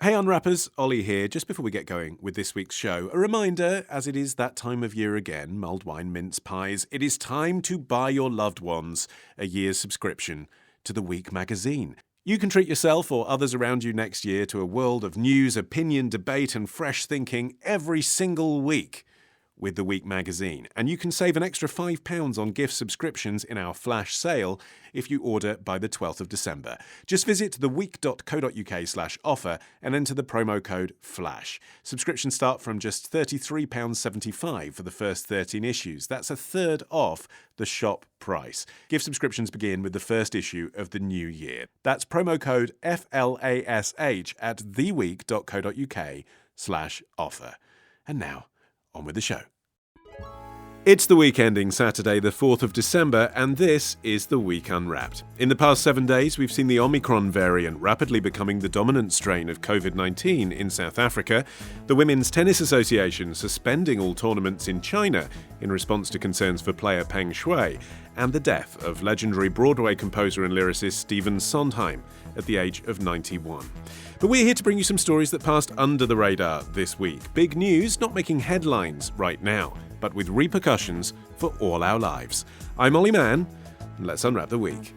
Hey Unwrappers, Ollie here. Just before we get going with this week's show, a reminder, as it is that time of year again, mulled wine, mince pies, it is time to buy your loved ones a year's subscription to The Week magazine. You can treat yourself or others around you next year to a world of news, opinion, debate and fresh thinking every single week with The Week magazine. And you can save an extra £5 on gift subscriptions in our flash sale if you order by the 12th of December. Just visit theweek.co.uk/offer and enter the promo code FLASH. Subscriptions start from just £33.75 for the first 13 issues. That's a third off the shop price. Gift subscriptions begin with the first issue of the new year. That's promo code FLASH at theweek.co.uk/offer. And now, on with the show. It's the week ending Saturday, the 4th of December, and this is The Week Unwrapped. In the past 7 days, we've seen the Omicron variant rapidly becoming the dominant strain of COVID-19 in South Africa, the Women's Tennis Association suspending all tournaments in China in response to concerns for player Peng Shuai, and the death of legendary Broadway composer and lyricist Stephen Sondheim at the age of 91. But we're here to bring you some stories that passed under the radar this week. Big news not making headlines right now, but with repercussions for all our lives. I'm Olly Mann, and let's unwrap the week.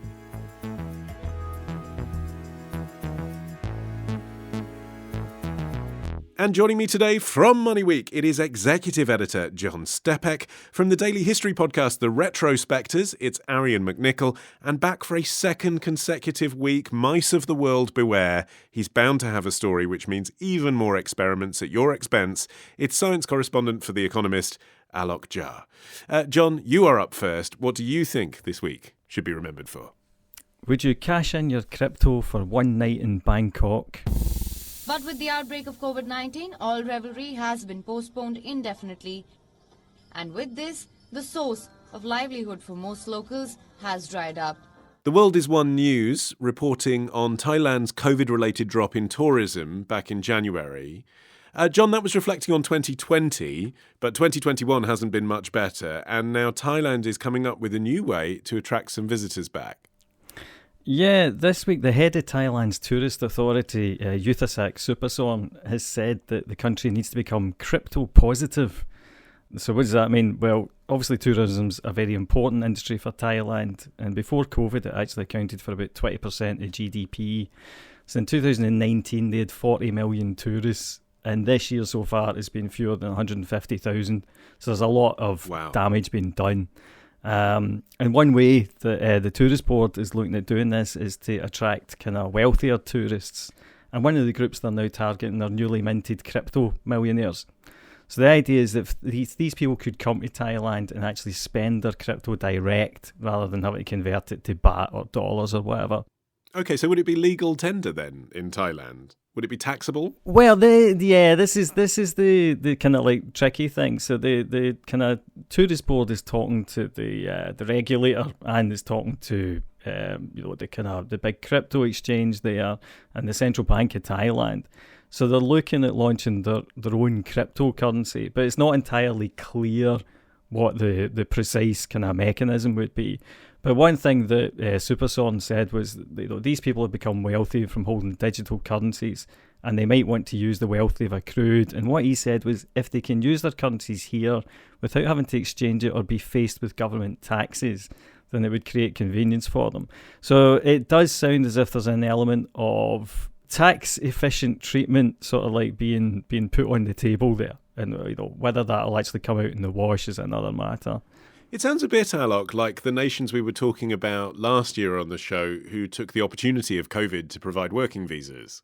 And joining me today from Money Week, it is Executive Editor John Stepek. From the daily history podcast The Retrospectors, it's Arion McNicoll. And back for a second consecutive week, Mice of the World beware. He's bound to have a story which means even more experiments at your expense. It's science correspondent for The Economist, Alok. John, you are up first. What do you think this week should be remembered for? Would you cash in your crypto for one night in Bangkok? But with the outbreak of COVID-19, all revelry has been postponed indefinitely. And with this, the source of livelihood for most locals has dried up. The World is One News reporting on Thailand's COVID-related drop in tourism back in January. John, that was reflecting on 2020, but 2021 hasn't been much better, and now Thailand is coming up with a new way to attract some visitors back. Yeah, this week the head of Thailand's tourist authority, Yuthaisak Supasorn, has said that the country needs to become crypto positive. So what does that mean? Well, obviously tourism's a very important industry for Thailand, and before COVID it actually accounted for about 20% of GDP. So in 2019 they had 40 million tourists, and this year so far it's been fewer than 150,000. So there's a lot of damage being done. And one way that the tourist board is looking at doing this is to attract kind of wealthier tourists, and one of the groups they're now targeting are newly minted crypto millionaires. So the idea is that these people could come to Thailand and actually spend their crypto direct rather than having to convert it to baht or dollars or whatever. Okay, so would it be legal tender then in Thailand? Would it be taxable? Well, this is the kind of like tricky thing. So the kind of tourist board is talking to the regulator, and is talking to the kind of the big crypto exchange there and the central bank of Thailand. So they're looking at launching their own cryptocurrency, but it's not entirely clear what the precise kind of mechanism would be. But one thing that Supasorn said was that, these people have become wealthy from holding digital currencies, and they might want to use the wealth they've accrued. And what he said was if they can use their currencies here without having to exchange it or be faced with government taxes, then it would create convenience for them. So it does sound as if there's an element of tax-efficient treatment sort of like being put on the table there. And whether that'll actually come out in the wash is another matter. It sounds a bit, Alok, like the nations we were talking about last year on the show who took the opportunity of COVID to provide working visas.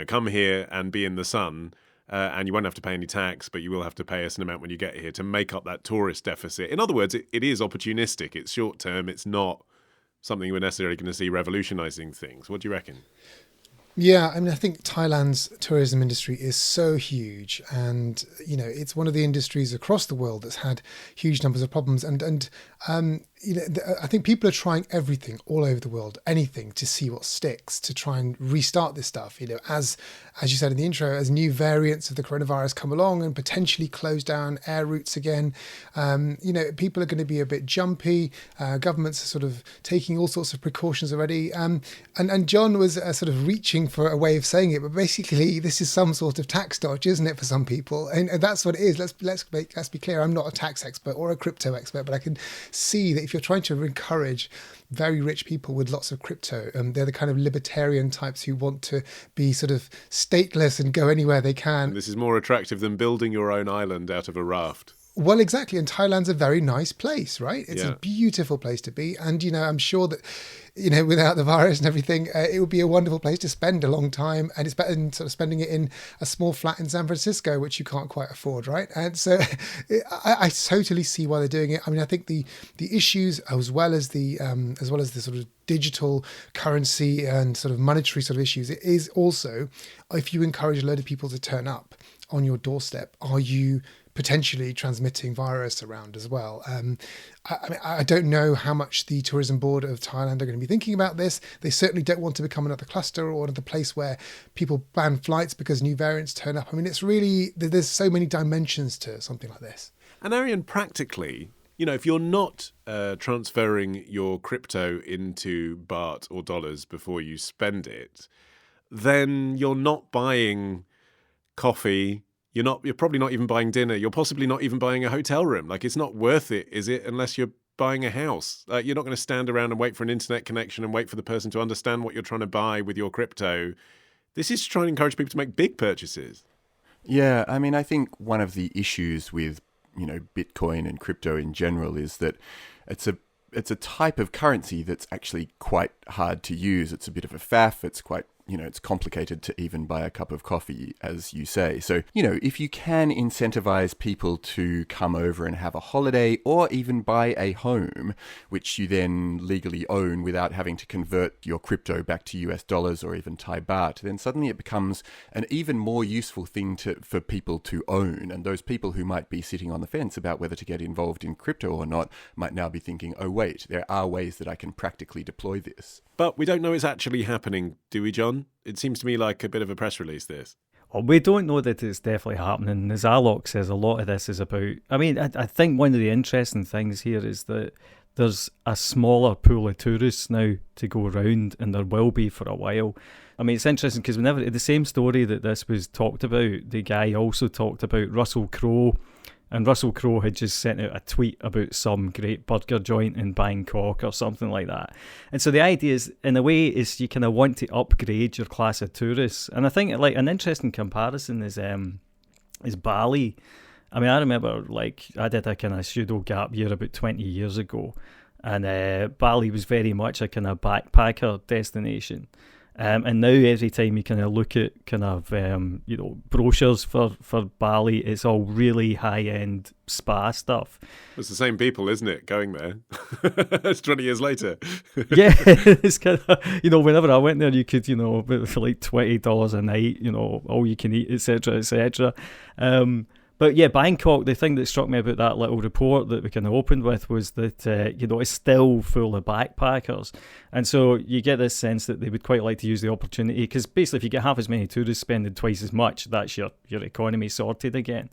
Come here and be in the sun, and you won't have to pay any tax, but you will have to pay us an amount when you get here to make up that tourist deficit. In other words, it is opportunistic. It's short term. It's not something we're necessarily going to see revolutionising things. What do you reckon? Yeah, I think Thailand's tourism industry is so huge, and it's one of the industries across the world that's had huge numbers of problems. And I think people are trying everything all over the world, anything to see what sticks, to try and restart this stuff. As you said in the intro, as new variants of the coronavirus come along and potentially close down air routes again, people are going to be a bit jumpy. Governments are sort of taking all sorts of precautions already. And John was sort of reaching for a way of saying it, but basically this is some sort of tax dodge, isn't it, for some people? And that's what it is. Let's be clear. I'm not a tax expert or a crypto expert, but I can see that if you're trying to encourage very rich people with lots of crypto, they're the kind of libertarian types who want to be sort of stateless and go anywhere they can. And this is more attractive than building your own island out of a raft. Well, exactly. And Thailand's a very nice place, right? It's a beautiful place to be. And, I'm sure that, without the virus and everything, it would be a wonderful place to spend a long time. And it's better than sort of spending it in a small flat in San Francisco, which you can't quite afford, right? And so I totally see why they're doing it. I mean, I think the issues as well as the sort of digital currency and sort of monetary sort of issues, it is also, if you encourage a load of people to turn up on your doorstep, are you potentially transmitting virus around as well? I don't know how much the Tourism Board of Thailand are going to be thinking about this. They certainly don't want to become another cluster or another place where people ban flights because new variants turn up. I mean, it's really, there's so many dimensions to something like this. And Arion, practically, if you're not transferring your crypto into baht or dollars before you spend it, then you're not buying coffee. You're probably not even buying dinner. You're possibly not even buying a hotel room. Like, it's not worth it, is it? Unless you're buying a house. You're not going to stand around and wait for an internet connection and wait for the person to understand what you're trying to buy with your crypto. This is trying to encourage people to make big purchases. Yeah, I mean, I think one of the issues with, Bitcoin and crypto in general is that it's a type of currency that's actually quite hard to use. It's a bit of a faff. It's quite, it's complicated to even buy a cup of coffee, as you say. So, if you can incentivize people to come over and have a holiday or even buy a home, which you then legally own without having to convert your crypto back to US dollars or even Thai baht, then suddenly it becomes an even more useful thing for people to own. And those people who might be sitting on the fence about whether to get involved in crypto or not might now be thinking, oh, wait, there are ways that I can practically deploy this. But we don't know it's actually happening, do we, John? It seems to me like a bit of a press release, this. Well, we don't know that it's definitely happening. As Alok says, a lot of this is about... I mean, I think one of the interesting things here is that there's a smaller pool of tourists now to go around, and there will be for a while. I mean, it's interesting because whenever the same story that this was talked about, the guy also talked about Russell Crowe. And Russell Crowe had just sent out a tweet about some great burger joint in Bangkok or something like that. And so the idea is, in a way, is you kind of want to upgrade your class of tourists. And I think like an interesting comparison is Bali. I mean, I remember I did a kind of pseudo gap year about 20 years ago. And Bali was very much a kind of backpacker destination. And now every time you kind of look at kind of, brochures for Bali, it's all really high-end spa stuff. It's the same people, isn't it, going there? It's 20 years later. Yeah, it's kind of, whenever I went there, you could, for like $20 a night, all you can eat, etc., etc. But yeah, Bangkok, the thing that struck me about that little report that we kind of opened with was that, it's still full of backpackers. And so you get this sense that they would quite like to use the opportunity, because basically if you get half as many tourists spending twice as much, that's your economy sorted again.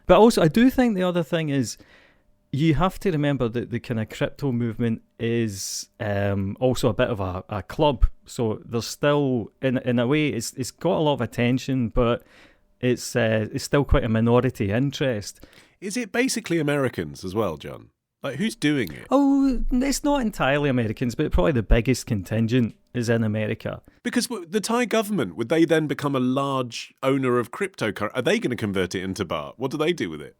But also, I do think the other thing is, you have to remember that the kind of crypto movement is also a bit of a club. So there's still, in a way, it's got a lot of attention, but it's still quite a minority interest. Is it basically Americans as well, John? Like, who's doing it? Oh, it's not entirely Americans, but probably the biggest contingent is in America. Because the Thai government, would they then become a large owner of cryptocurrency? Are they going to convert it into baht? What do they do with it?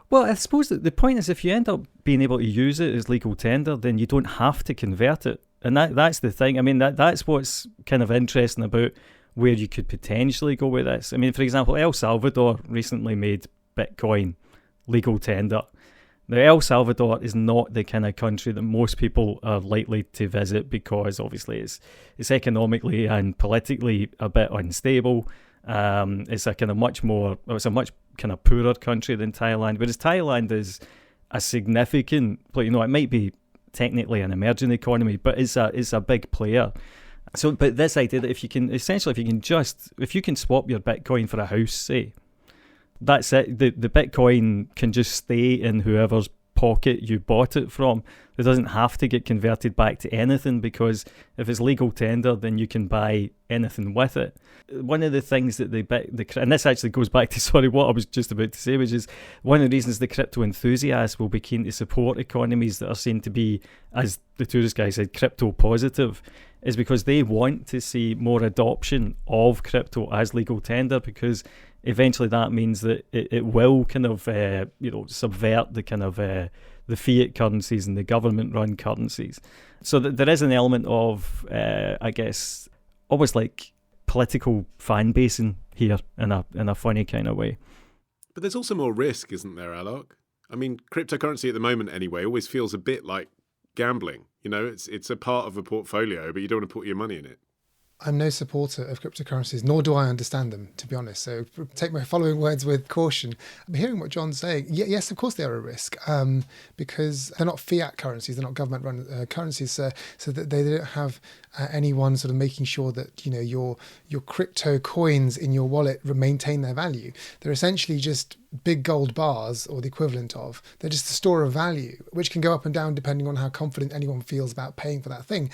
Well, I suppose that the point is, if you end up being able to use it as legal tender, then you don't have to convert it. And that's the thing. I mean, that's what's kind of interesting about where you could potentially go with this. I mean, for example, El Salvador recently made Bitcoin legal tender. Now, El Salvador is not the kind of country that most people are likely to visit because obviously it's economically and politically a bit unstable. It's a kind of much kind of poorer country than Thailand, whereas Thailand is a significant, it might be technically an emerging economy, but it's a big player. So, but this idea that if you can swap your Bitcoin for a house, say, that's it. The Bitcoin can just stay in whoever's pocket you bought it from. It doesn't have to get converted back to anything, because if it's legal tender, then you can buy anything with it. One of the things that and this actually goes back to what I was just about to say, which is one of the reasons the crypto enthusiasts will be keen to support economies that are seen to be, as the tourist guy said, crypto positive, is because they want to see more adoption of crypto as legal tender, because eventually that means that it will kind of subvert the kind of the fiat currencies and the government-run currencies. So there is an element of, I guess, almost like political fan basing here in a funny kind of way. But there's also more risk, isn't there, Alok? I mean, cryptocurrency at the moment, anyway, always feels a bit like gambling. You know, it's a part of a portfolio, but you don't want to put your money in it. I'm no supporter of cryptocurrencies, nor do I understand them, to be honest. So take my following words with caution. I'm hearing what John's saying. Yes, of course they are a risk, because they're not fiat currencies, they're not government-run currencies, so that they don't have anyone sort of making sure that, you know, your crypto coins in your wallet maintain their value. They're essentially just big gold bars, or the equivalent of. They're just a store of value, which can go up and down depending on how confident anyone feels about paying for that thing.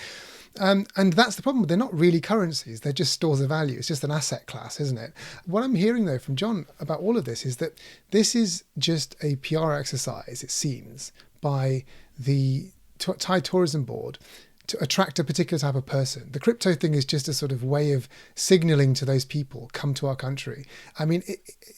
And that's the problem. They're not really currencies. They're just stores of value. It's just an asset class, isn't it? What I'm hearing, though, from John about all of this is that this is just a PR exercise, it seems, by the Thai Tourism Board to attract a particular type of person. The crypto thing is just a sort of way of signaling to those people, come to our country. I mean,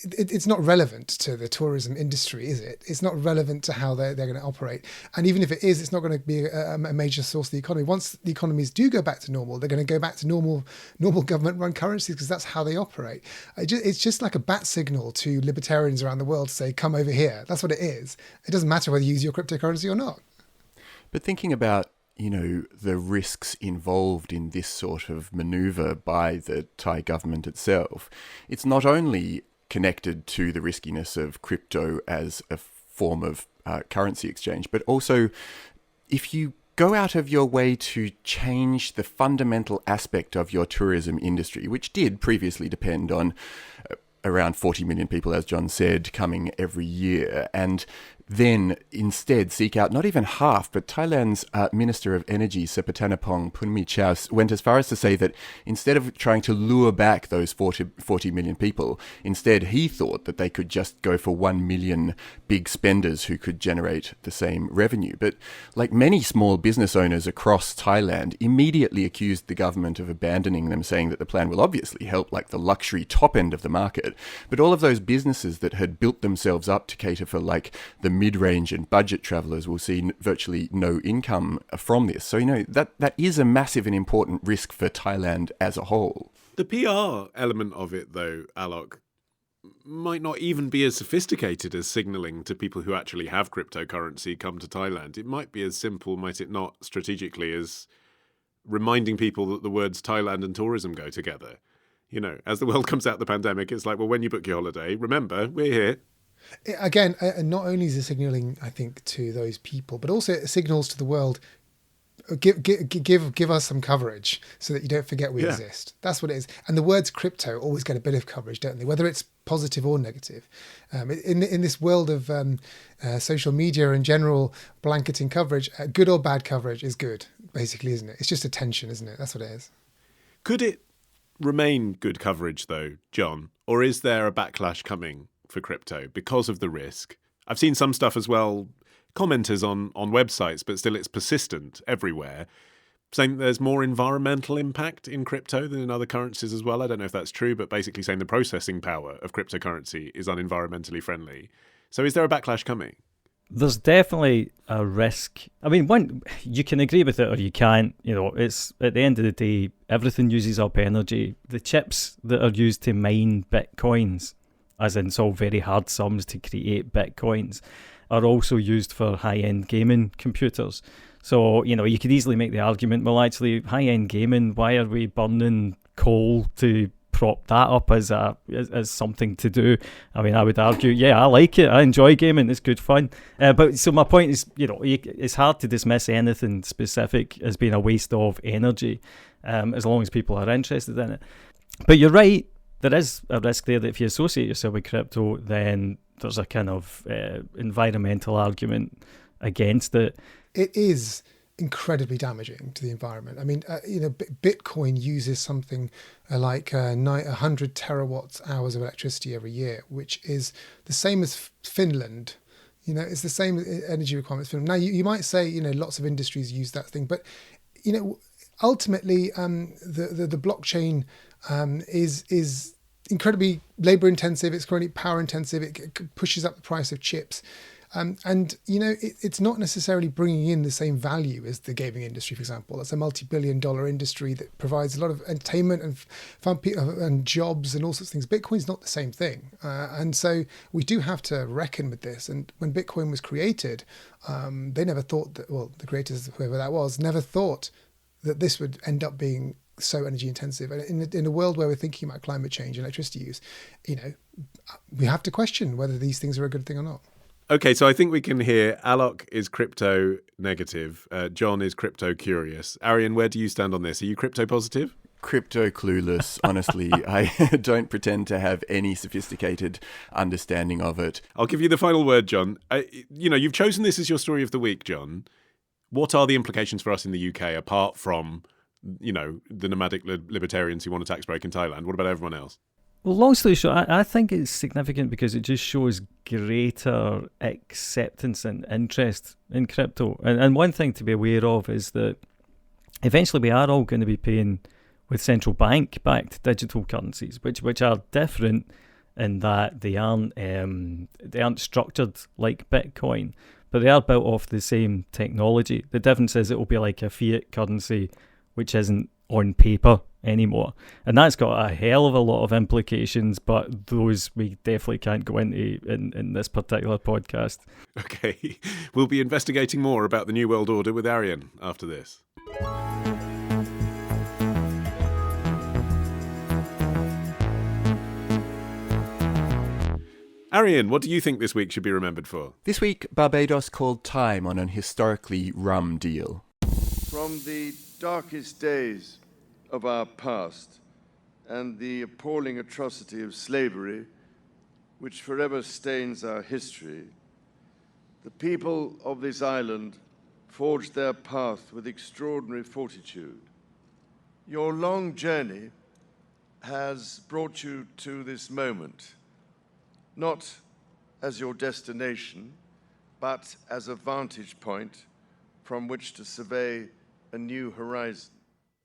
it's not relevant to the tourism industry, is it? It's not relevant to how they're going to operate. And even if it is, it's not going to be a major source of the economy. Once the economies do go back to normal, they're going to go back to normal government-run currencies, because that's how they operate. It's just like a bat signal to libertarians around the world to say, come over here. That's what it is. It doesn't matter whether you use your cryptocurrency or not. But thinking about, you know, the risks involved in this sort of maneuver by the Thai government itself, it's not only connected to the riskiness of crypto as a form of currency exchange, but also if you go out of your way to change the fundamental aspect of your tourism industry, which did previously depend on around 40 million people, as John said, coming every year, and then instead seek out not even half, but Thailand's Minister of Energy, Sipathanapong Punmichao, went as far as to say that instead of trying to lure back those 40 million people, instead he thought that they could just go for 1 million big spenders who could generate the same revenue. But like many small business owners across Thailand, immediately accused the government of abandoning them, saying that the plan will obviously help like the luxury top end of the market. But all of those businesses that had built themselves up to cater for like the mid-range and budget travelers will see virtually no income from this. So, you know, that is a massive and important risk for Thailand as a whole. The PR element of it, though, Alok, might not even be as sophisticated as signalling to people who actually have cryptocurrency come to Thailand. It might be as simple, might it not, strategically, as reminding people that the words Thailand and tourism go together. You know, as the world comes out of the pandemic, it's like, well, when you book your holiday, remember, we're here. Again, not only is it signalling, I think, to those people, but also it signals to the world, give us some coverage so that you don't forget we exist. That's what it is. And the words crypto always get a bit of coverage, don't they? Whether it's positive or negative. In this world of social media and general blanketing coverage, good or bad coverage is good, basically, isn't it? It's just attention, isn't it? That's what it is. Could it remain good coverage, though, John? Or is there a backlash coming for crypto because of the risk? I've seen some stuff as well, commenters on websites, but still it's persistent everywhere, saying there's more environmental impact in crypto than in other currencies as well. I don't know if that's true, but basically saying the processing power of cryptocurrency is unenvironmentally friendly. So is there a backlash coming? There's definitely a risk. I mean, one, you can agree with it or you can't. You know, it's at the end of the day, everything uses up energy. The chips that are used to mine bitcoins, as in solve very hard sums to create bitcoins, are also used for high-end gaming computers. So, you know, you could easily make the argument, well, actually, high-end gaming, why are we burning coal to prop that up as something to do. I mean, I would argue, yeah, I like it. I enjoy gaming. It's good fun. But so my point is, it's hard to dismiss anything specific as being a waste of energy, as long as people are interested in it. But you're right. There is a risk there that if you associate yourself with crypto, then there's a kind of environmental argument against it. It is incredibly damaging to the environment. I mean, Bitcoin uses something like 100 terawatt hours of electricity every year, which is the same as Finland. It's the same energy requirements for Finland. Now, you might say, lots of industries use that thing, but, ultimately, the blockchain is incredibly labor intensive. It's incredibly power intensive. It pushes up the price of chips. It's not necessarily bringing in the same value as the gaming industry, for example. That's a multi-billion-dollar industry that provides a lot of entertainment and fun and jobs and all sorts of things. Bitcoin's not the same thing. And so we do have to reckon with this. And when Bitcoin was created, they never thought that, well, the creators, whoever that was, never thought that this would end up being so energy intensive. And in a world where we're thinking about climate change and electricity use, we have to question whether these things are a good thing or not. Okay, so I think we can hear Alok is crypto negative, John is crypto curious. Arion, where do you stand on this? Are you crypto positive? Crypto clueless, honestly. I don't pretend to have any sophisticated understanding of it. I'll give you the final word, John. You've chosen this as your story of the week, John. What are the implications for us in the UK apart from, the nomadic libertarians who want a tax break in Thailand? What about everyone else? Well, long story short, I think it's significant because it just shows greater acceptance and interest in crypto. And one thing to be aware of is that eventually we are all going to be paying with central bank-backed digital currencies, which are different in that they aren't structured like Bitcoin, but they are built off the same technology. The difference is it will be like a fiat currency, which isn't on paper anymore. And that's got a hell of a lot of implications, but those we definitely can't go into in this particular podcast. Okay, we'll be investigating more about the New World Order with Arion after this. Arion, what do you think this week should be remembered for? This week, Barbados called time on an historically rum deal. From the darkest days of our past and the appalling atrocity of slavery, which forever stains our history, the people of this island forged their path with extraordinary fortitude. Your long journey has brought you to this moment, not as your destination, but as a vantage point from which to survey a new horizon.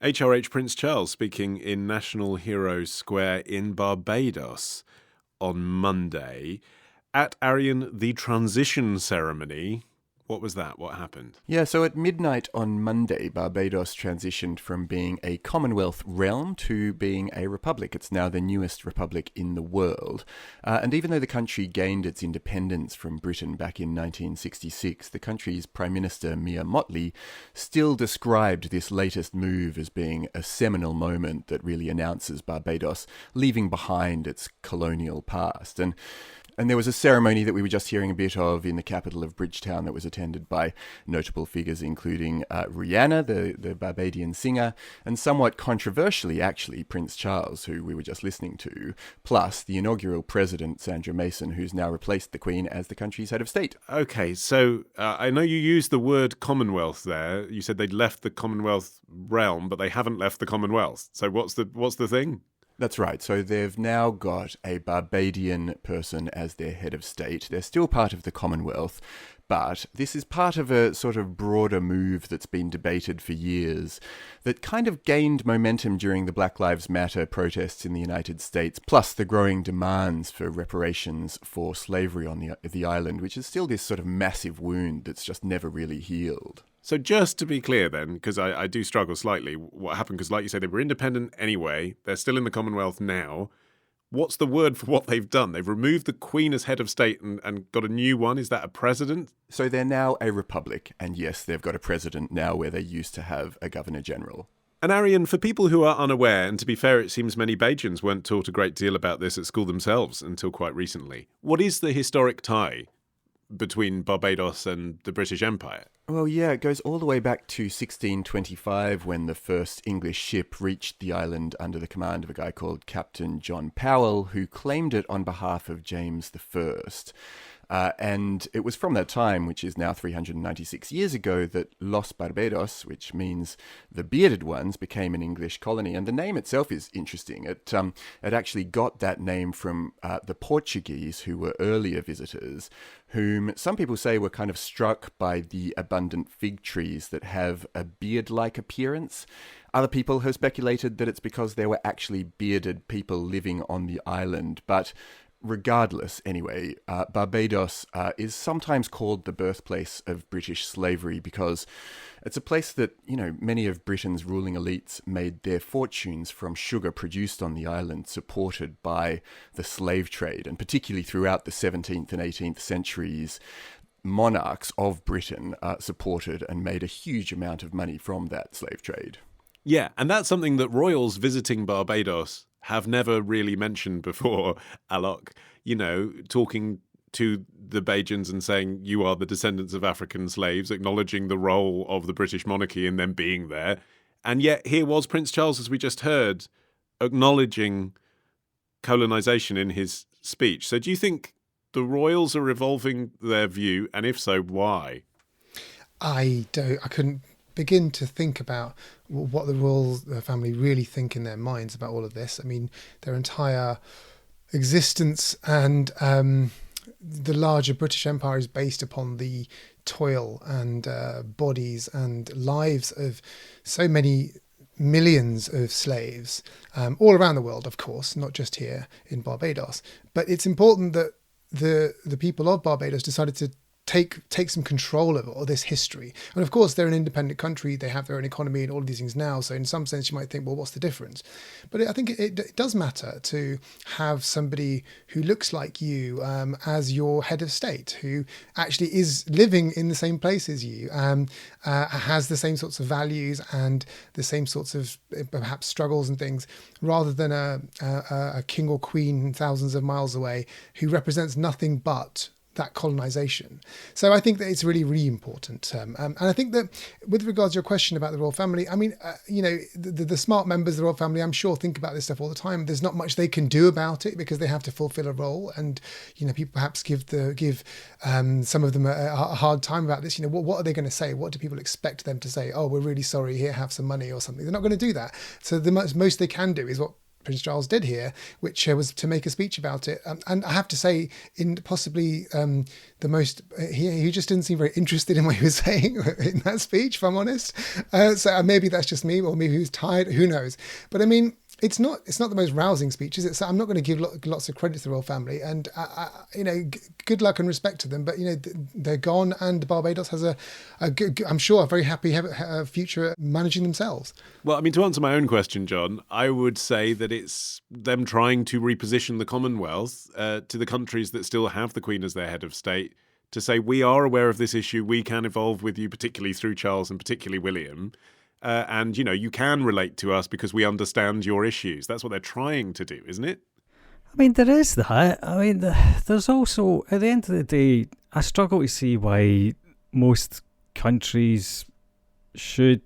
HRH Prince Charles speaking in National Heroes Square in Barbados on Monday. At Arion, the transition ceremony. What was that? What happened? Yeah, so at midnight on Monday, Barbados transitioned from being a Commonwealth realm to being a republic. It's now the newest republic in the world. And even though the country gained its independence from Britain back in 1966, the country's Prime Minister, Mia Mottley, still described this latest move as being a seminal moment that really announces Barbados leaving behind its colonial past. And there was a ceremony that we were just hearing a bit of in the capital of Bridgetown that was attended by notable figures including Rihanna, the Barbadian singer, and somewhat controversially, actually, Prince Charles, who we were just listening to, plus the inaugural president, Sandra Mason, who's now replaced the Queen as the country's head of state. Okay, so I know you used the word Commonwealth there. You said they'd left the Commonwealth realm, but they haven't left the Commonwealth. So what's the thing? That's right. So they've now got a Barbadian person as their head of state. They're still part of the Commonwealth, but this is part of a sort of broader move that's been debated for years that kind of gained momentum during the Black Lives Matter protests in the United States, plus the growing demands for reparations for slavery on the island, which is still this sort of massive wound that's just never really healed. So just to be clear then, because I do struggle slightly, what happened, because like you say, they were independent anyway, they're still in the Commonwealth now. What's the word for what they've done? They've removed the Queen as head of state and got a new one. Is that a president? So they're now a republic, and yes, they've got a president now where they used to have a governor general. And Arion, for people who are unaware, and to be fair, it seems many Bajans weren't taught a great deal about this at school themselves until quite recently, what is the historic tie between Barbados and the British Empire? Well, yeah, it goes all the way back to 1625 when the first English ship reached the island under the command of a guy called Captain John Powell, who claimed it on behalf of James I. And it was from that time, which is now 396 years ago, that Los Barbados, which means the bearded ones, became an English colony. And the name itself is interesting. It actually got that name from the Portuguese, who were earlier visitors, whom some people say were kind of struck by the abundant fig trees that have a beard-like appearance. Other people have speculated that it's because there were actually bearded people living on the island, but regardless, anyway, Barbados is sometimes called the birthplace of British slavery because it's a place that, many of Britain's ruling elites made their fortunes from sugar produced on the island, supported by the slave trade. And particularly throughout the 17th and 18th centuries, monarchs of Britain supported and made a huge amount of money from that slave trade. Yeah, and that's something that royals visiting Barbados have never really mentioned before, Alok. Talking to the Bajans and saying you are the descendants of African slaves, acknowledging the role of the British monarchy in them being there. And yet here was Prince Charles, as we just heard, acknowledging colonisation in his speech. So do you think the royals are evolving their view? And if so, why? I couldn't begin to think about what the royal family really think in their minds about all of this. I mean, their entire existence and the larger British Empire is based upon the toil and bodies and lives of so many millions of slaves all around the world, of course, not just here in Barbados. But it's important that the people of Barbados decided to take some control of all this history. And of course, they're an independent country. They have their own economy and all of these things now. So in some sense, you might think, well, what's the difference? But I think it does matter to have somebody who looks like you as your head of state, who actually is living in the same place as you, has the same sorts of values and the same sorts of perhaps struggles and things, rather than a king or queen thousands of miles away who represents nothing but that colonization. So I think that it's really, really important. And I think that with regards to your question about the royal family, I mean, the smart members of the royal family, I'm sure, think about this stuff all the time. There's not much they can do about it because they have to fulfill a role. And, people perhaps give some of them a hard time about this. What are they going to say? What do people expect them to say? Oh, we're really sorry, here, have some money or something. They're not going to do that. So the most they can do is what Prince Charles did here, which was to make a speech about it. And I have to say, in possibly the most, he just didn't seem very interested in what he was saying in that speech, if I'm honest. So maybe that's just me, or maybe he was tired, who knows. But I mean, it's not the most rousing speech, is it? So I'm not going to give lots of credit to the royal family, and good luck and respect to them. But they're gone, and Barbados has a good, I'm sure, a very happy future managing themselves. Well, I mean, to answer my own question, John, I would say that it's them trying to reposition the Commonwealth to the countries that still have the Queen as their head of state, to say we are aware of this issue, we can evolve with you, particularly through Charles and particularly William. And, you can relate to us because we understand your issues. That's what they're trying to do, isn't it? I mean, there is that. I mean, there's also, at the end of the day, I struggle to see why most countries should,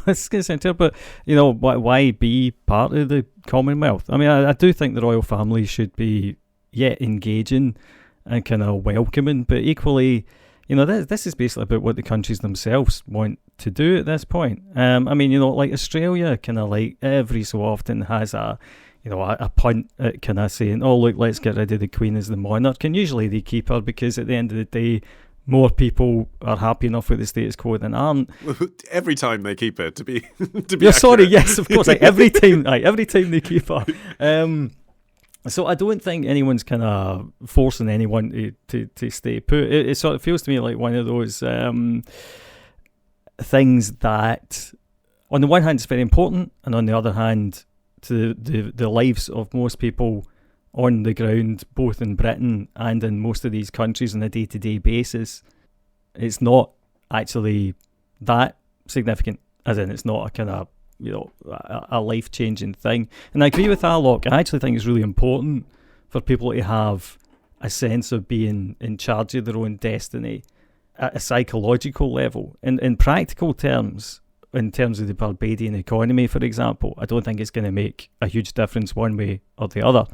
it's going to sound terrible, but, why be part of the Commonwealth? I mean, I do think the royal family should be, engaging and kind of welcoming, but equally, this is basically about what the countries themselves want to do at this point. I mean, like Australia, kind of like every so often has a punt at kind of saying, oh, look, let's get rid of the Queen as the monarch. And usually they keep her because at the end of the day, more people are happy enough with the status quo than aren't. Every time they keep her, to be You're sorry, yes, of course. Every time they keep her. So I don't think anyone's kind of forcing anyone to stay put. It sort of feels to me like one of those things that, on the one hand, is very important, and on the other hand, to the lives of most people on the ground, both in Britain and in most of these countries on a day-to-day basis, it's not actually that significant. As in, it's not a kind of a life-changing thing. And I agree with Alok. I actually think it's really important for people to have a sense of being in charge of their own destiny at a psychological level. In practical terms, in terms of the Barbadian economy, for example, I don't think it's going to make a huge difference one way or the other.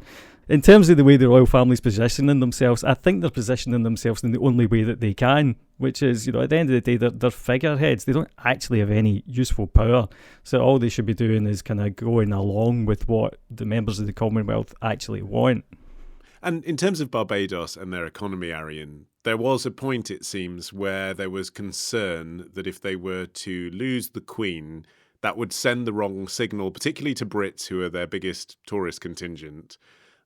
In terms of the way the royal family's positioning themselves, I think they're positioning themselves in the only way that they can, which is, at the end of the day, they're figureheads. They don't actually have any useful power. So all they should be doing is kind of going along with what the members of the Commonwealth actually want. And in terms of Barbados and their economy, Arion, there was a point, it seems, where there was concern that if they were to lose the Queen, that would send the wrong signal, particularly to Brits, who are their biggest tourist contingent,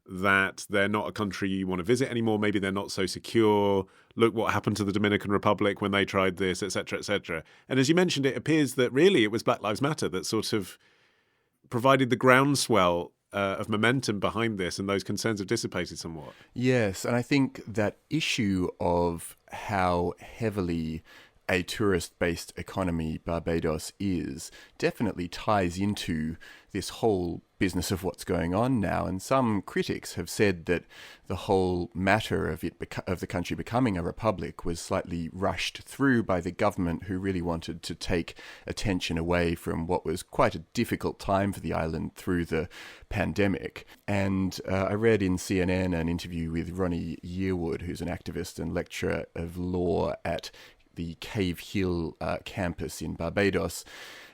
that they're not a country you want to visit anymore. Maybe they're not so secure. Look what happened to the Dominican Republic when they tried this, etc., etc. And as you mentioned, it appears that really it was Black Lives Matter that sort of provided the groundswell of momentum behind this, and those concerns have dissipated somewhat. Yes, and I think that issue of how heavily a tourist-based economy Barbados is definitely ties into this whole business of what's going on now. And some critics have said that the whole matter of the country becoming a republic was slightly rushed through by the government, who really wanted to take attention away from what was quite a difficult time for the island through the pandemic. And I read in CNN an interview with Ronnie Yearwood, who's an activist and lecturer of law at the Cave Hill campus in Barbados.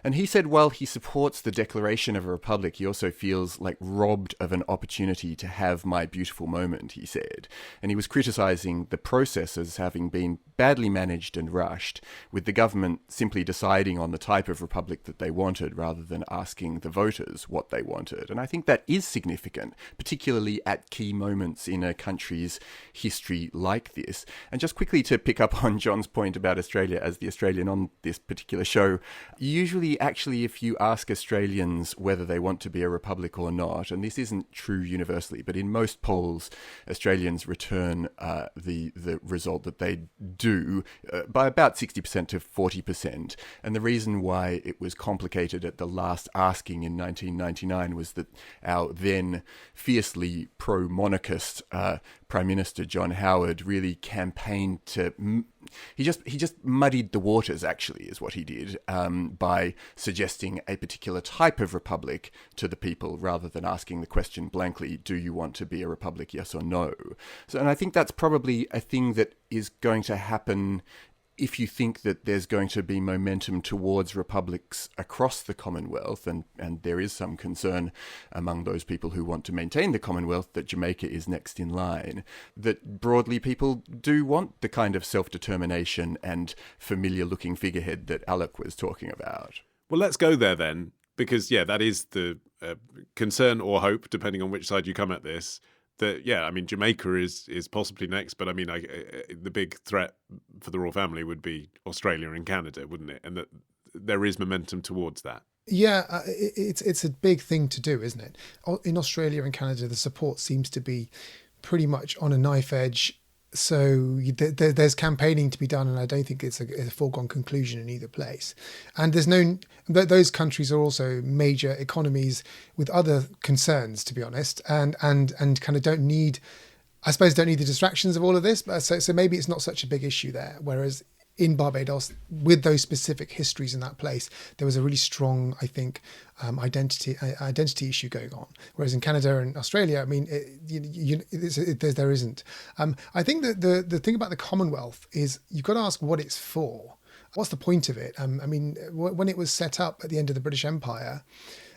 And he said while he supports the declaration of a republic, he also feels like robbed of an opportunity to have my beautiful moment, he said. And he was criticising the process as having been badly managed and rushed, with the government simply deciding on the type of republic that they wanted rather than asking the voters what they wanted. And I think that is significant, particularly at key moments in a country's history like this. And just quickly to pick up on John's point about Australia as the Australian on this particular show, usually actually if you ask Australians whether they want to be a republic or not, and this isn't true universally, but in most polls Australians return the result that they do by about 60% to 40%. And the reason why it was complicated at the last asking in 1999 was that our then fiercely pro-monarchist Prime Minister John Howard really campaigned to... He just muddied the waters, actually, is what he did, by suggesting a particular type of republic to the people rather than asking the question blankly, do you want to be a republic, yes or no? So, and I think that's probably a thing that is going to happen if you think that there's going to be momentum towards republics across the Commonwealth, and there is some concern among those people who want to maintain the Commonwealth that Jamaica is next in line, that broadly people do want the kind of self-determination and familiar-looking figurehead that Alok was talking about. Well, let's go there then, because, that is the concern or hope, depending on which side you come at this. That Jamaica is possibly next, but the big threat for the royal family would be Australia and Canada, wouldn't it? And that there is momentum towards that. Yeah, it's a big thing to do, isn't it? In Australia and Canada, the support seems to be pretty much on a knife edge. So there's campaigning to be done, and I don't think it's a foregone conclusion in either place. And those countries are also major economies with other concerns, to be honest, and kind of don't need the distractions of all of this. But so maybe it's not such a big issue there. Whereas in Barbados, with those specific histories in that place, there was a really strong, I think, identity issue going on. Whereas in Canada and Australia, there isn't. I think that the thing about the Commonwealth is you've got to ask what it's for. What's the point of it? When it was set up at the end of the British Empire,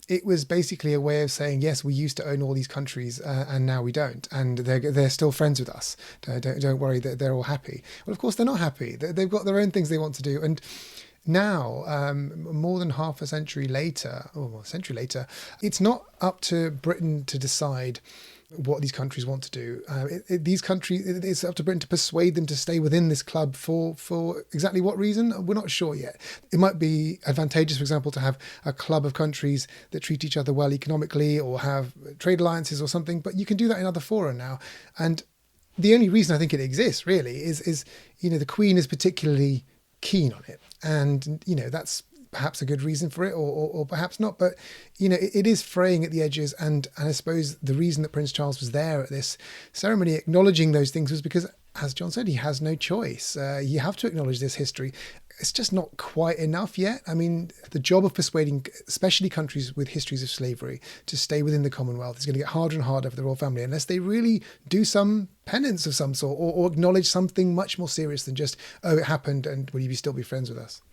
it was basically a way of saying, yes, we used to own all these countries and now we don't. And they're still friends with us. Don't worry, they're all happy. Well, of course, they're not happy. They've got their own things they want to do. And now, more than half a century later, it's not up to Britain to decide what these countries want to do. It's up to Britain to persuade them to stay within this club for exactly what reason? We're not sure yet. It might be advantageous, for example, to have a club of countries that treat each other well economically or have trade alliances or something, but you can do that in other fora now. And the only reason I think it exists really is the Queen is particularly keen on it. And, that's perhaps a good reason for it, or perhaps not. But, it is fraying at the edges. And I suppose the reason that Prince Charles was there at this ceremony acknowledging those things was because, as John said, he has no choice. You have to acknowledge this history. It's just not quite enough yet. I mean, the job of persuading, especially countries with histories of slavery, to stay within the Commonwealth is going to get harder and harder for the royal family unless they really do some penance of some sort, or acknowledge something much more serious than just, oh, it happened and will you still be friends with us?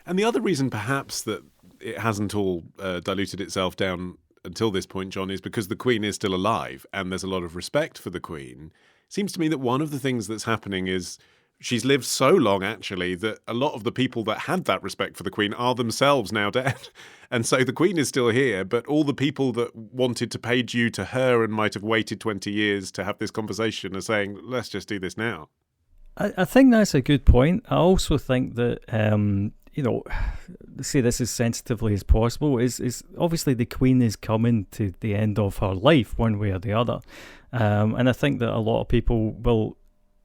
And the other reason perhaps that it hasn't all diluted itself down until this point, John, is because the Queen is still alive and there's a lot of respect for the Queen. It seems to me that one of the things that's happening is she's lived so long, actually, that a lot of the people that had that respect for the Queen are themselves now dead. And so the Queen is still here, but all the people that wanted to pay due to her and might have waited 20 years to have this conversation are saying, let's just do this now. I think that's a good point. I also think that, say this as sensitively as possible, is obviously the Queen is coming to the end of her life one way or the other. And I think that a lot of people will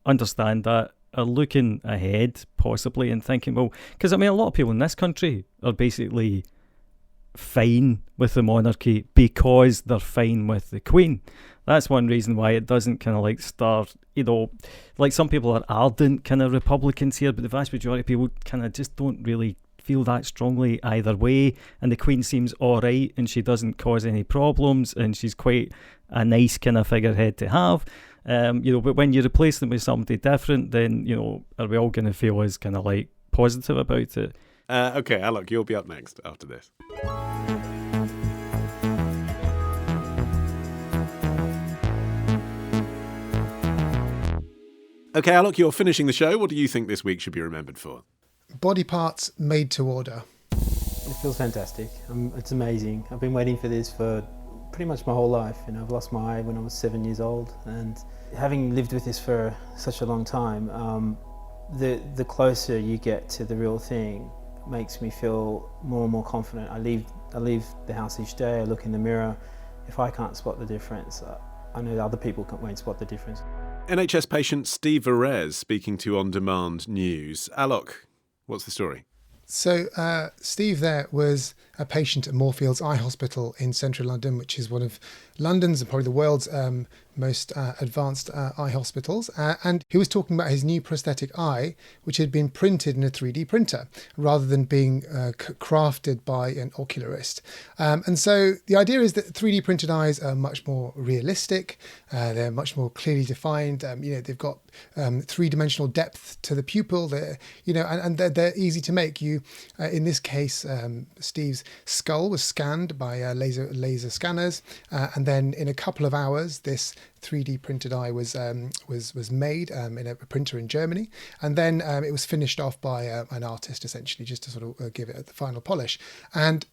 understand that, are looking ahead possibly and thinking, well, because a lot of people in this country are basically fine with the monarchy because they're fine with the Queen. That's one reason why it doesn't kind of start, like some people are ardent kind of Republicans here, but the vast majority of people kind of just don't really feel that strongly either way, and the Queen seems all right and she doesn't cause any problems and she's quite a nice kind of figurehead to have. But when you replace them with somebody different, then, are we all going to feel as kind of positive about it? Okay, Alok, you'll be up next after this. Okay, Alok, you're finishing the show. What do you think this week should be remembered for? Body parts made to order. It feels fantastic. It's amazing. I've been waiting for this for pretty much my whole life. I've lost my eye when I was 7 years old, and having lived with this for such a long time, the closer you get to the real thing makes me feel more and more confident. I leave the house each day, I look in the mirror. If I can't spot the difference, I know other people won't spot the difference. NHS patient Steve Verez speaking to On Demand News. Alok, what's the story? So Steve there was a patient at Moorfields Eye Hospital in central London, which is one of London's and probably the world's most advanced eye hospitals. And he was talking about his new prosthetic eye, which had been printed in a 3D printer rather than being crafted by an ocularist. And so the idea is that 3D printed eyes are much more realistic. They're much more clearly defined. They've got three-dimensional depth to the pupil. And they're easy to make. In this case, Steve's skull was scanned by laser scanners, and then in a couple of hours, this 3D printed eye was made in a printer in Germany, and then it was finished off by an artist, essentially, just to sort of give it the final polish. And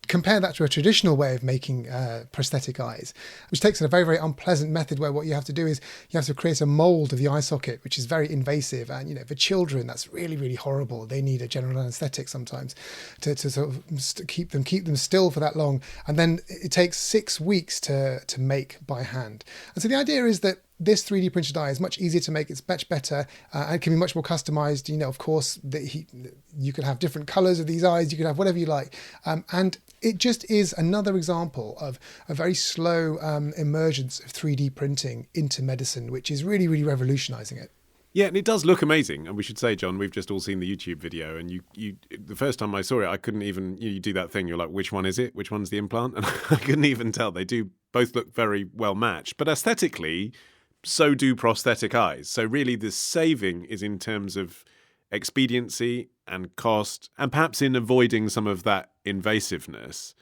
compare that to a traditional way of making prosthetic eyes, which takes a very, very unpleasant method where what you have to do is you have to create a mold of the eye socket, which is very invasive. And, for children, that's really, really horrible. They need a general anesthetic sometimes to sort of keep them still for that long. And then it takes 6 weeks to make by hand. And so the idea is that this 3D printed eye is much easier to make. It's much better and can be much more customized. Of course, you could have different colors of these eyes. You could have whatever you like. And it just is another example of a very slow emergence of 3D printing into medicine, which is really, really revolutionizing it. Yeah, and it does look amazing. And we should say, John, we've just all seen the YouTube video. And you the first time I saw it, I couldn't even, you do that thing. You're like, which one is it? Which one's the implant? And I couldn't even tell. They do both look very well matched. But aesthetically, so do prosthetic eyes. So really the saving is in terms of expediency and cost, and perhaps in avoiding some of that invasiveness.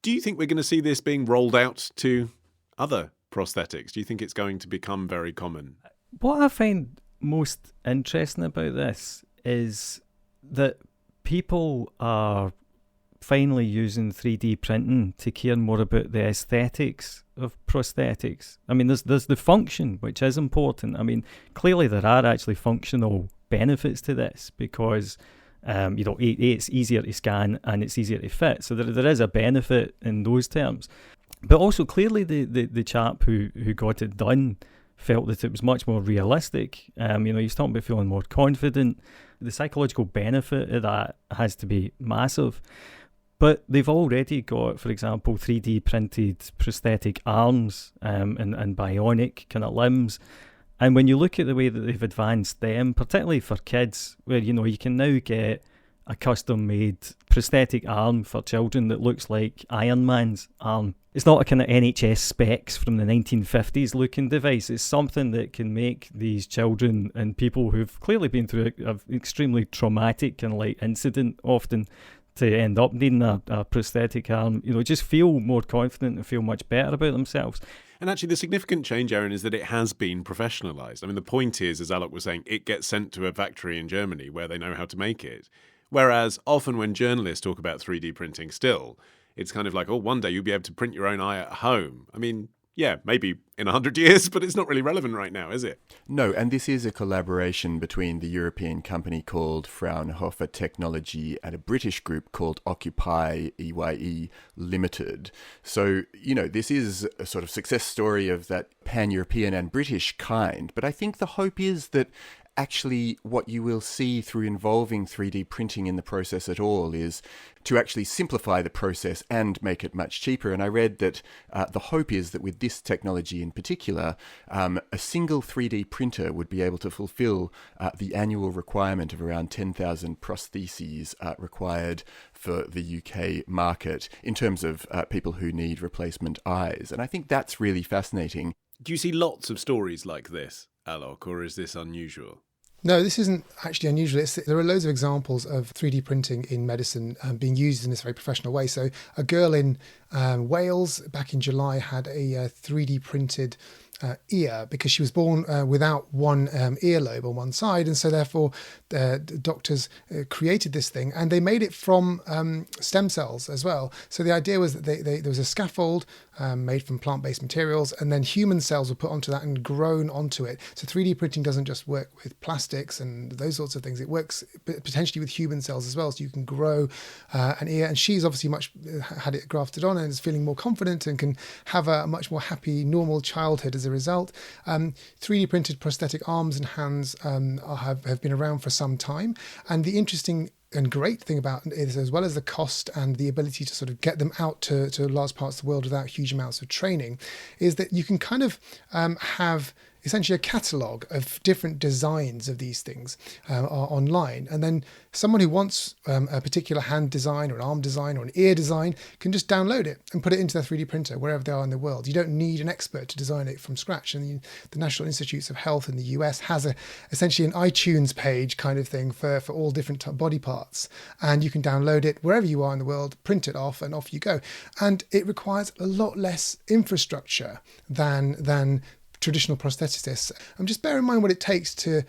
Do you think we're going to see this being rolled out to other prosthetics? Do you think it's going to become very common? What I find most interesting about this is that people are finally using 3D printing to care more about the aesthetics of prosthetics. There's the function, which is important. Clearly there are actually functional benefits to this because it's easier to scan and it's easier to fit. So there is a benefit in those terms. But also clearly the chap who got it done felt that it was much more realistic. He's talking about feeling more confident. The psychological benefit of that has to be massive. But they've already got, for example, 3D printed prosthetic arms and bionic kind of limbs. And when you look at the way that they've advanced them, particularly for kids, where, you know, you can now get a custom-made prosthetic arm for children that looks like Iron Man's arm. It's not a kind of NHS specs from the 1950s looking device. It's something that can make these children and people who've clearly been through an extremely traumatic kind of like incident often to end up needing a prosthetic arm, you know, just feel more confident and feel much better about themselves. And actually, the significant change, Arion, is that it has been professionalised. I mean, the point is, as Alok was saying, it gets sent to a factory in Germany where they know how to make it. Whereas often when journalists talk about 3D printing still, it's kind of like, oh, one day you'll be able to print your own eye at home. I mean, yeah, maybe in 100 years, but it's not really relevant right now, is it? No, and this is a collaboration between the European company called Fraunhofer Technology and a British group called Occupy EYE Limited. So, you know, this is a sort of success story of that pan-European and British kind. But I think the hope is that actually what you will see through involving 3D printing in the process at all is to actually simplify the process and make it much cheaper. And I read that the hope is that with this technology in particular, a single 3D printer would be able to fulfill the annual requirement of around 10,000 prostheses required for the UK market in terms of people who need replacement eyes. And I think that's really fascinating. Do you see lots of stories like this, Alok, or is this unusual? No, this isn't actually unusual. There are loads of examples of 3D printing in medicine being used in this very professional way. So a girl in Wales back in July had a 3D printed ear because she was born without one earlobe on one side, and so therefore the doctors created this thing, and they made it from stem cells as well. So the idea was that there was a scaffold made from plant-based materials, and then human cells were put onto that and grown onto it. So 3D printing doesn't just work with plastics and those sorts of things. It works potentially with human cells as well, so you can grow an ear. And she's obviously had it grafted on and is feeling more confident and can have a much more happy, normal childhood as a result. 3D printed prosthetic arms and hands have been around for some time. And the interesting and great thing about it is, as well as the cost and the ability to sort of get them out to large parts of the world without huge amounts of training, is that you can kind of have essentially a catalogue of different designs of these things are online. And then someone who wants a particular hand design or an arm design or an ear design can just download it and put it into their 3D printer wherever they are in the world. You don't need an expert to design it from scratch. And the National Institutes of Health in the US has essentially an iTunes page kind of thing for all different body parts. And you can download it wherever you are in the world, print it off, and off you go. And it requires a lot less infrastructure than traditional prosthetists. Just bear in mind what it takes to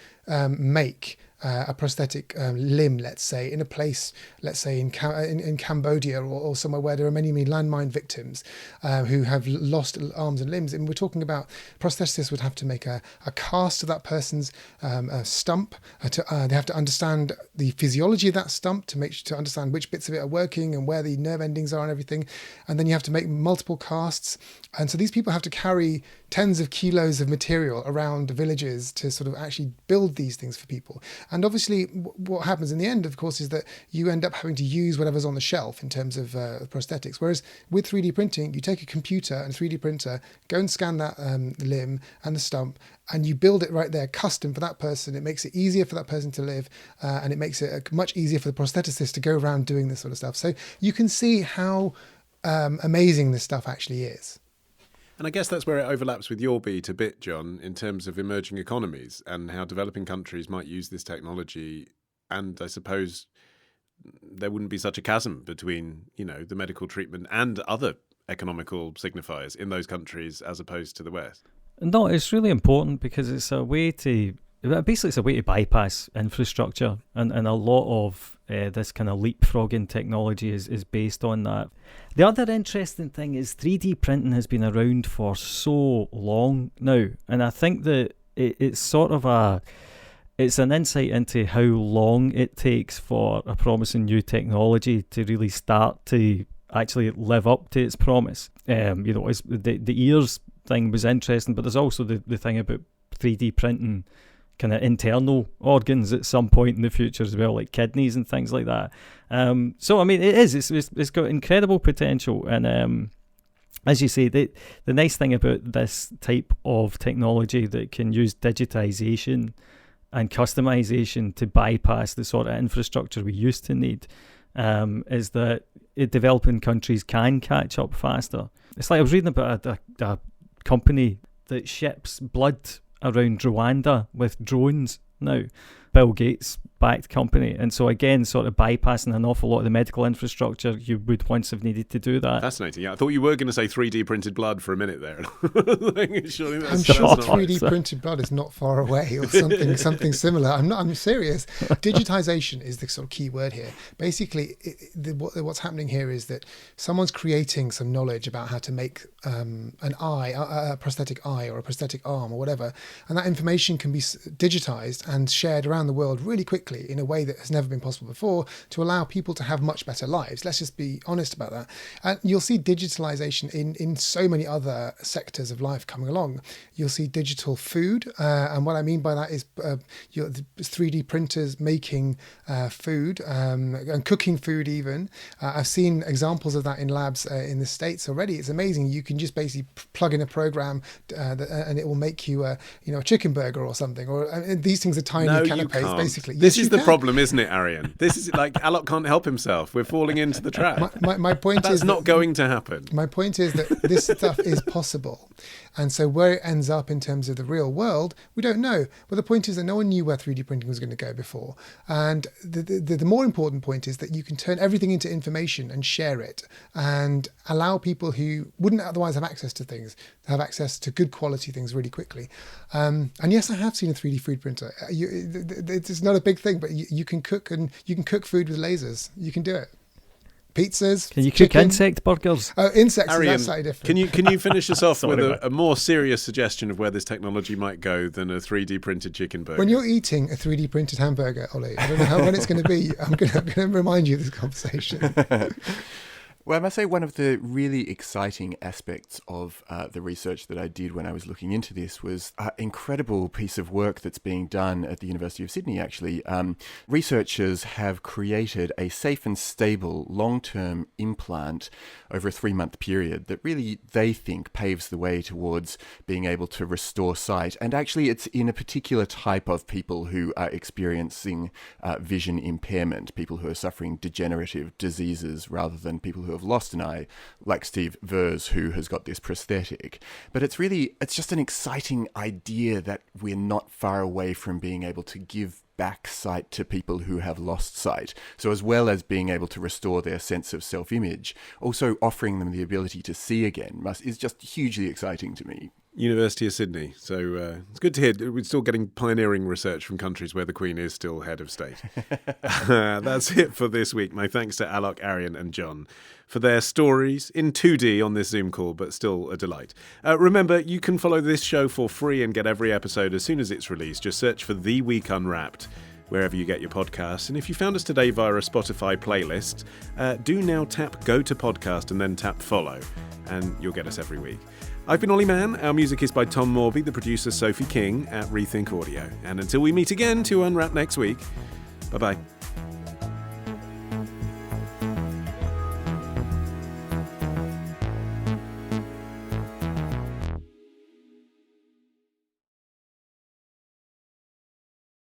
make a prosthetic limb, let's say, in a place, let's say in Cambodia or somewhere where there are many landmine victims who have lost arms and limbs. And we're talking about prosthetists would have to make a cast of that person's stump. They have to understand the physiology of that stump to understand which bits of it are working and where the nerve endings are and everything. And then you have to make multiple casts. And so these people have to carry tens of kilos of material around villages to sort of actually build these things for people. And obviously what happens in the end, of course, is that you end up having to use whatever's on the shelf in terms of prosthetics. Whereas with 3D printing, you take a computer and 3D printer, go and scan that limb and the stump, and you build it right there, custom for that person. It makes it easier for that person to live, and it makes it much easier for the prosthetist to go around doing this sort of stuff. So you can see how amazing this stuff actually is. And I guess that's where it overlaps with your beat a bit, John, in terms of emerging economies and how developing countries might use this technology. And I suppose there wouldn't be such a chasm between, you know, the medical treatment and other economical signifiers in those countries as opposed to the West. No, it's really important because it's a way to bypass infrastructure, and a lot of this kind of leapfrogging technology is based on that. The other interesting thing is 3D printing has been around for so long now, and I think that it's sort of it's an insight into how long it takes for a promising new technology to really start to actually live up to its promise. It's the ears thing was interesting, but there's also the thing about 3D printing kind of internal organs at some point in the future as well, like kidneys and things like that. So I mean, it's got incredible potential, and as you say, the nice thing about this type of technology that can use digitization and customization to bypass the sort of infrastructure we used to need is that developing countries can catch up faster. It's like I was reading about a company that ships blood around Rwanda with drones now. Bill Gates backed company, and so again sort of bypassing an awful lot of the medical infrastructure you would once have needed to do that. Fascinating. Yeah, I thought you were going to say 3D printed blood for a minute there. I'm sure 3D printed blood is not far away, or something similar. I'm serious. Digitization is the sort of key word here. Basically, what's happening here is that someone's creating some knowledge about how to make an eye, a prosthetic eye or a prosthetic arm or whatever, and that information can be digitized and shared around the world really quickly in a way that has never been possible before, to allow people to have much better lives. Let's just be honest about that. And you'll see digitalization in so many other sectors of life coming along. You'll see digital food, and what I mean by that is 3D printers making food and cooking food even. I've seen examples of that in labs in the States already. It's amazing. You can just basically plug in a program and it will make you a chicken burger or something. Or these things are tiny canapes, basically. This is the problem, isn't it, Arion? This is like Alok can't help himself. We're falling into the trap. My point That's is not going to happen. My point is that this stuff is possible. And so where it ends up in terms of the real world, we don't know. But the point is that no one knew where 3D printing was going to go before. And the more important point is that you can turn everything into information and share it and allow people who wouldn't otherwise have access to things, to have access to good quality things really quickly. And yes, I have seen a 3D food printer. It's not a big thing, but you can cook, and you can cook food with lasers. You can do it. Pizzas. Can you cook insect burgers? Oh, insects. Arion, That's slightly different. Can you finish us off with a more serious suggestion of where this technology might go than a 3D printed chicken burger? When you're eating a 3D printed hamburger, Ollie, I don't know when it's going to be. I'm going to remind you of this conversation. Well, I must say one of the really exciting aspects of the research that I did when I was looking into this was an incredible piece of work that's being done at the University of Sydney, actually. Researchers have created a safe and stable long-term implant over a 3-month period that really, they think, paves the way towards being able to restore sight. And actually, it's in a particular type of people who are experiencing vision impairment, people who are suffering degenerative diseases rather than people who have lost an eye, like Steve Vers, who has got this prosthetic. But it's just an exciting idea that we're not far away from being able to give back sight to people who have lost sight. So as well as being able to restore their sense of self-image, also offering them the ability to see again is just hugely exciting to me. University of Sydney. So it's good to hear. We're still getting pioneering research from countries where the Queen is still head of state. That's it for this week. My thanks to Alok, Arion and John for their stories in 2D on this Zoom call, but still a delight. Remember, you can follow this show for free and get every episode as soon as it's released. Just search for The Week Unwrapped wherever you get your podcasts. And if you found us today via a Spotify playlist, do now tap Go to Podcast and then tap Follow, and you'll get us every week. I've been Olly Mann. Our music is by Tom Morby, the producer Sophie King at Rethink Audio. And until we meet again to unwrap next week, bye-bye.